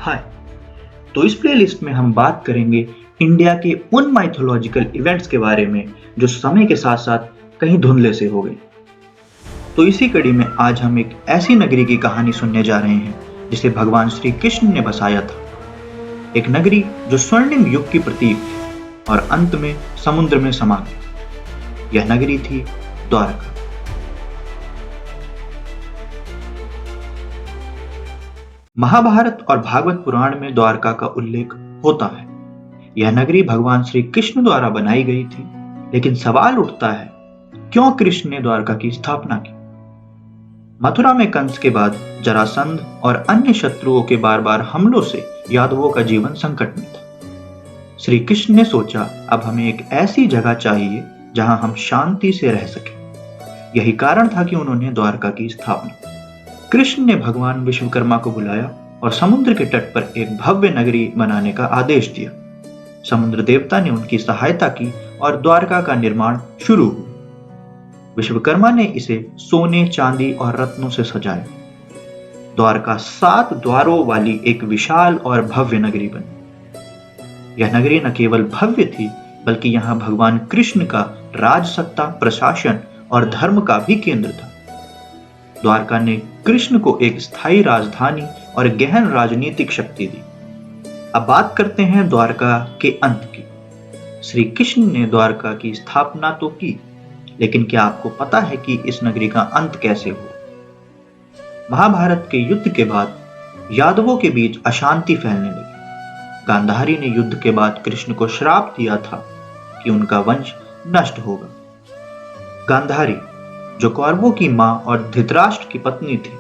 हाय। तो इस प्लेलिस्ट में हम बात करेंगे इंडिया के उन माइथोलॉजिकल इवेंट्स के बारे में जो समय के साथ साथ कहीं धुंधले से हो गए। तो इसी कड़ी में आज हम एक ऐसी नगरी की कहानी सुनने जा रहे हैं जिसे भगवान श्री कृष्ण ने बसाया था। एक नगरी जो स्वर्णिम युग की प्रतीक थी और अंत में समुद्र में समा गई। यह नगरी थी द्वारका। महाभारत और भागवत पुराण में द्वारका का उल्लेख होता है। यह नगरी भगवान श्री कृष्ण द्वारा बनाई गई थी, लेकिन सवाल उठता है, क्यों कृष्ण ने द्वारका की स्थापना की? मथुरा में कंस के बाद जरासंध और अन्य शत्रुओं के बार बार हमलों से यादवों का जीवन संकट में था। श्री कृष्ण ने सोचा, अब हमें एक ऐसी जगह चाहिए जहां हम शांति से रह सकें। यही कारण था कि उन्होंने द्वारका की स्थापना की। कृष्ण ने भगवान विश्वकर्मा को बुलाया और समुद्र के तट पर एक भव्य नगरी बनाने का आदेश दिया। समुद्र देवता ने उनकी सहायता की और द्वारका का निर्माण शुरू हुआ। विश्वकर्मा ने इसे सोने, चांदी और रत्नों से सजाया। द्वारका 7 द्वारों वाली एक विशाल और भव्य नगरी बनी। यह नगरी न केवल भव्य थी, बल्कि यहाँ भगवान कृष्ण का राजसत्ता, प्रशासन और धर्म का भी केंद्र था। द्वारका ने कृष्ण को एक स्थायी राजधानी और गहन राजनीतिक शक्ति दी। अब बात करते हैं द्वारका के अंत की। श्री कृष्ण ने द्वारका की स्थापना तो की, लेकिन क्या आपको पता है कि इस नगरी का अंत कैसे हुआ? महाभारत के युद्ध के बाद यादवों के बीच अशांति फैलने लगी। गांधारी ने युद्ध के बाद कृष्ण को श्राप दिया था कि उनका वंश नष्ट होगा। गांधारी, जो कौरवों की मां और धृतराष्ट्र की पत्नी थी,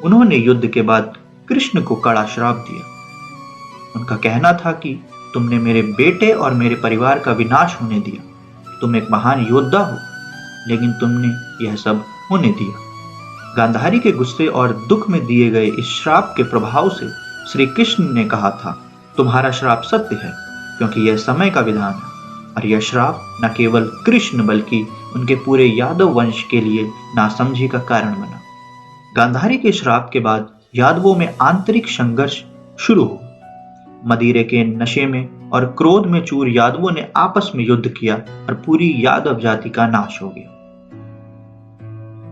उन्होंने युद्ध के बाद कृष्ण को कड़ा श्राप दिया। उनका कहना था कि तुमने मेरे बेटे और मेरे परिवार का विनाश होने दिया। तुम एक महान योद्धा हो, लेकिन तुमने यह सब होने दिया। गांधारी के गुस्से और दुख में दिए गए इस श्राप के प्रभाव से श्री कृष्ण ने कहा था, तुम्हारा श्राप सत्य है, क्योंकि यह समय का विधान है। और यह श्राप न केवल कृष्ण बल्कि उनके पूरे यादव वंश के लिए नासमझी का कारण बना। गांधारी के श्राप के बाद यादवों में आंतरिक संघर्ष शुरू हुआ। मदिरे के नशे में और क्रोध में चूर यादवों ने आपस में युद्ध किया और पूरी यादव जाति का नाश हो गया।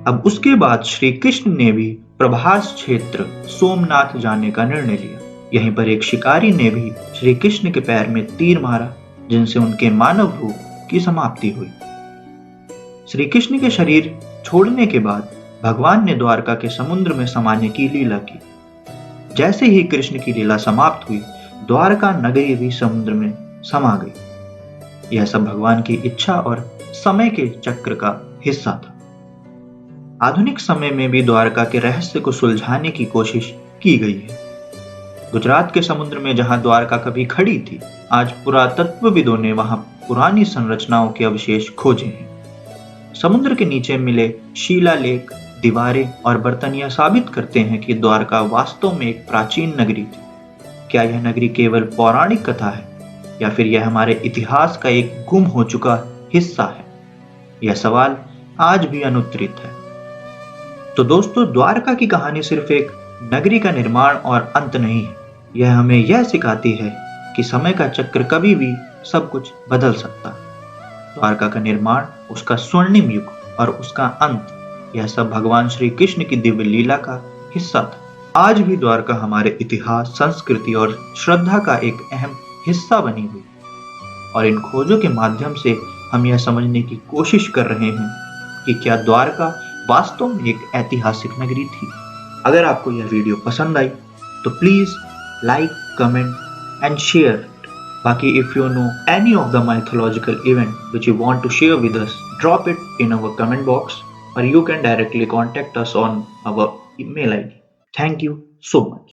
अब उसके बाद श्री कृष्ण ने भी प्रभास क्षेत्र सोमनाथ जाने का निर्णय लिया। यहीं पर एक शिकारी ने भी श्री कृष्ण के पैर में तीर मारा, जिनसे उनके मानव रूप की समाप्ति हुई। श्री कृष्ण के शरीर छोड़ने के बाद भगवान ने द्वारका के समुद्र में समाने की लीला की। जैसे ही कृष्ण की लीला समाप्त हुई, द्वारका नगरी भी समुद्र में समा गई। यह सब भगवान की इच्छा और समय के चक्र का हिस्सा था। आधुनिक समय में भी द्वारका के रहस्य को सुलझाने की कोशिश की गई है। गुजरात के समुद्र में जहां द्वारका कभी खड़ी थी, आज पुरातत्वविदों ने वहां पुरानी संरचनाओं के अवशेष खोजे हैं। समुद्र के नीचे मिले शिलालेख, दीवारें और बर्तनियां साबित करते हैं कि द्वारका वास्तव में एक प्राचीन नगरी थी। क्या यह नगरी केवल पौराणिक कथा है, या फिर यह हमारे इतिहास का एक गुम हो चुका हिस्सा है? यह सवाल आज भी अनुत्तरित है। तो दोस्तों, द्वारका की कहानी सिर्फ एक नगरी का निर्माण और अंत नहीं है। यह हमें यह सिखाती है कि समय का चक्र कभी भी सब कुछ बदल सकता है। द्वारका का निर्माण, उसका स्वर्णिम युग और उसका अंत, यह सब भगवान श्री कृष्ण की दिव्य लीला का हिस्सा था। आज भी द्वारका हमारे इतिहास, संस्कृति और श्रद्धा का एक अहम हिस्सा बनी हुई, और इन खोजों के माध्यम से हम यह समझने की कोशिश कर रहे हैं कि क्या द्वारका वास्तव में एक ऐतिहासिक नगरी थी। अगर आपको यह वीडियो पसंद आई तो please like, comment and share. Baki, if you know any of the mythological event which you want to share with us, drop it in our comment box, or you can directly contact us on our email ID. Thank you so much.